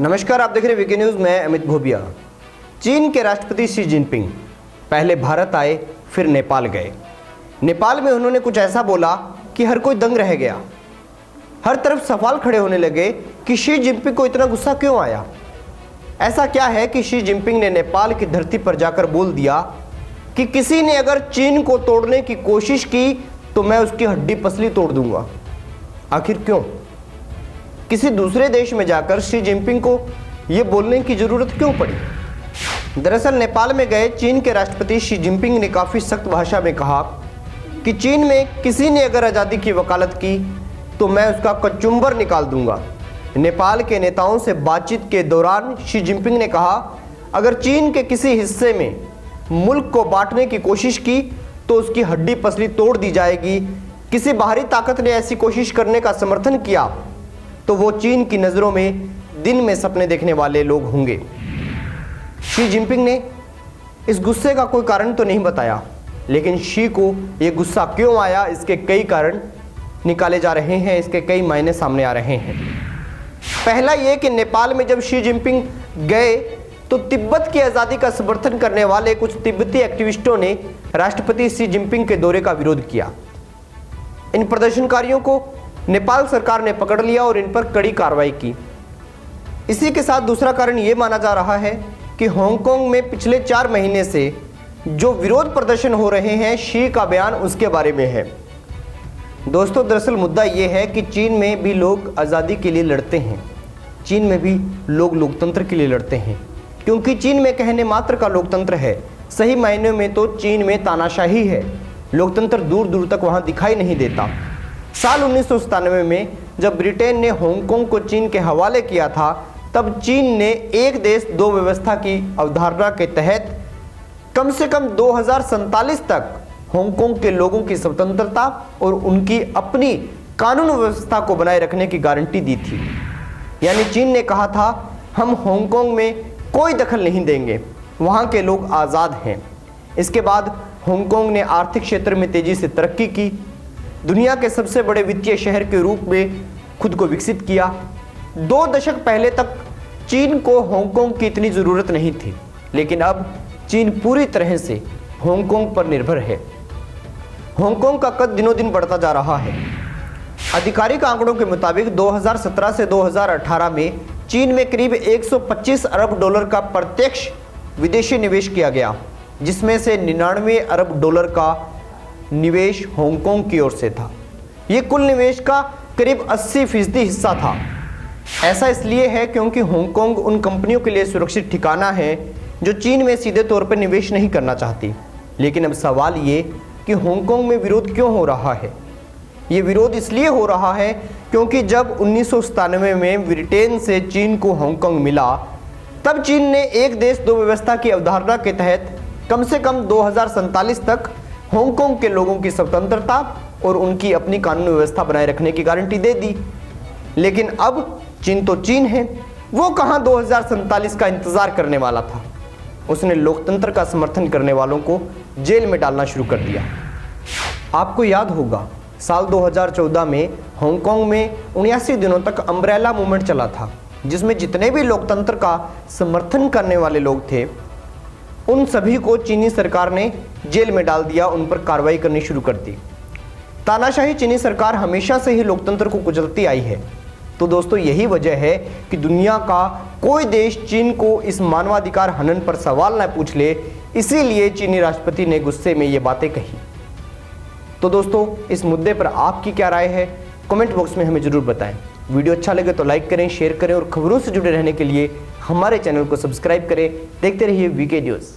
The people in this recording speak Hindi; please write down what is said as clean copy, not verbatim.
नमस्कार, आप देख रहे हैं वीके न्यूज़। मैं अमित भोबिया। चीन के राष्ट्रपति शी जिनपिंग पहले भारत आए, फिर नेपाल गए। नेपाल में उन्होंने कुछ ऐसा बोला कि हर कोई दंग रह गया। हर तरफ सवाल खड़े होने लगे कि शी जिनपिंग को इतना गुस्सा क्यों आया। ऐसा क्या है कि शी जिनपिंग ने नेपाल की धरती पर जाकर बोल दिया कि किसी ने अगर चीन को तोड़ने की कोशिश की तो मैं उसकी हड्डी पसली तोड़ दूंगा। आखिर क्यों? किसी दूसरे देश में जाकर शी जिनपिंग को यह बोलने की जरूरत क्यों पड़ी? दरअसल नेपाल में गए चीन के राष्ट्रपति शी जिनपिंग ने काफी सख्त भाषा में कहा कि चीन में किसी ने अगर आज़ादी की वकालत की तो मैं उसका कचुम्बर निकाल दूंगा। नेपाल के नेताओं से बातचीत के दौरान शी जिनपिंग ने कहा, अगर चीन के किसी हिस्से में मुल्क को बांटने की कोशिश की तो उसकी हड्डी पसली तोड़ दी जाएगी। किसी बाहरी ताकत ने ऐसी कोशिश करने का समर्थन किया तो वो चीन की नज़रों में दिन में सपने देखने वाले लोग होंगे। शी जिनपिंग ने इस गुस्से का कोई कारण तो नहीं बताया, लेकिन शी को ये गुस्सा क्यों आया इसके कई कारण निकाले जा रहे हैं, इसके कई मायने सामने आ रहे हैं। पहला ये कि नेपाल में जब शी जिनपिंग गए तो तिब्बत की आज़ादी का समर्थन करने वाले कुछ तिब्बती एक्टिविस्टों ने राष्ट्रपति शी जिनपिंग के दौरे का विरोध किया। इन प्रदर्शनकारियों को नेपाल सरकार ने पकड़ लिया और इन पर कड़ी कार्रवाई की। इसी के साथ दूसरा कारण ये माना जा रहा है कि हांगकांग में पिछले 4 महीने से जो विरोध प्रदर्शन हो रहे हैं, शी का बयान उसके बारे में है। दोस्तों, दरअसल मुद्दा ये है कि चीन में भी लोग आज़ादी के लिए लड़ते हैं, चीन में भी लोग लोकतंत्र के लिए लड़ते हैं, क्योंकि चीन में कहने मात्र का लोकतंत्र है। सही मायने में तो चीन में तानाशाही है, लोकतंत्र दूर दूर तक वहाँ दिखाई नहीं देता। साल 1997 में जब ब्रिटेन ने हांगकांग को चीन के हवाले किया था, तब चीन ने एक देश दो व्यवस्था की अवधारणा के तहत कम से कम 2047 तक हांगकांग के लोगों की स्वतंत्रता और उनकी अपनी कानून व्यवस्था को बनाए रखने की गारंटी दी थी। यानी चीन ने कहा था, हम हांगकांग में कोई दखल नहीं देंगे, वहाँ के लोग आज़ाद हैं। इसके बाद हांगकांग ने आर्थिक क्षेत्र में तेज़ी से तरक्की की, दुनिया के सबसे बड़े वित्तीय शहर के रूप में खुद को विकसित किया। 2 दशक पहले तक चीन को हांगकांग की इतनी ज़रूरत नहीं थी, लेकिन अब चीन पूरी तरह से हांगकांग पर निर्भर है। हांगकांग का कद दिनों दिन बढ़ता जा रहा है। आधिकारिक आंकड़ों के मुताबिक 2017 से 2018 में चीन में करीब 125 अरब डॉलर का प्रत्यक्ष विदेशी निवेश किया गया, जिसमें से 99 अरब डॉलर का निवेश हांगकांग की ओर से था। ये कुल निवेश का करीब 80% हिस्सा था। ऐसा इसलिए है क्योंकि हांगकांग उन कंपनियों के लिए सुरक्षित ठिकाना है जो चीन में सीधे तौर पर निवेश नहीं करना चाहती। लेकिन अब सवाल ये कि हांगकांग में विरोध क्यों हो रहा है? ये विरोध इसलिए हो रहा है क्योंकि जब 1997 में ब्रिटेन से चीन को हांगकांग मिला, तब चीन ने एक देश दो व्यवस्था की अवधारणा के तहत कम से कम 2047 तक हांगकांग के लोगों की स्वतंत्रता और उनकी अपनी कानून व्यवस्था बनाए रखने की गारंटी दे दी। लेकिन अब चीन तो चीन है, वो कहाँ 2047 का इंतजार करने वाला था। उसने लोकतंत्र का समर्थन करने वालों को जेल में डालना शुरू कर दिया। आपको याद होगा, साल 2014 में हांगकांग में 79 दिनों तक अम्ब्रेला मूवमेंट चला था, जिसमें जितने भी लोकतंत्र का समर्थन करने वाले लोग थे, उन सभी को चीनी सरकार ने जेल में डाल दिया, उन पर कार्रवाई करनी शुरू कर दी। तानाशाही चीनी सरकार हमेशा से ही लोकतंत्र को कुचलती आई है। तो दोस्तों, यही वजह है कि दुनिया का कोई देश चीन को इस मानवाधिकार हनन पर सवाल न पूछ ले, इसीलिए चीनी राष्ट्रपति ने गुस्से में ये बातें कही। तो दोस्तों, इस मुद्दे पर आपकी क्या राय है, कमेंट बॉक्स में हमें जरूर बताएं। वीडियो अच्छा लगे तो लाइक करें, शेयर करें और खबरों से जुड़े रहने के लिए हमारे चैनल को सब्सक्राइब करें। देखते रहिए वीके न्यूज़।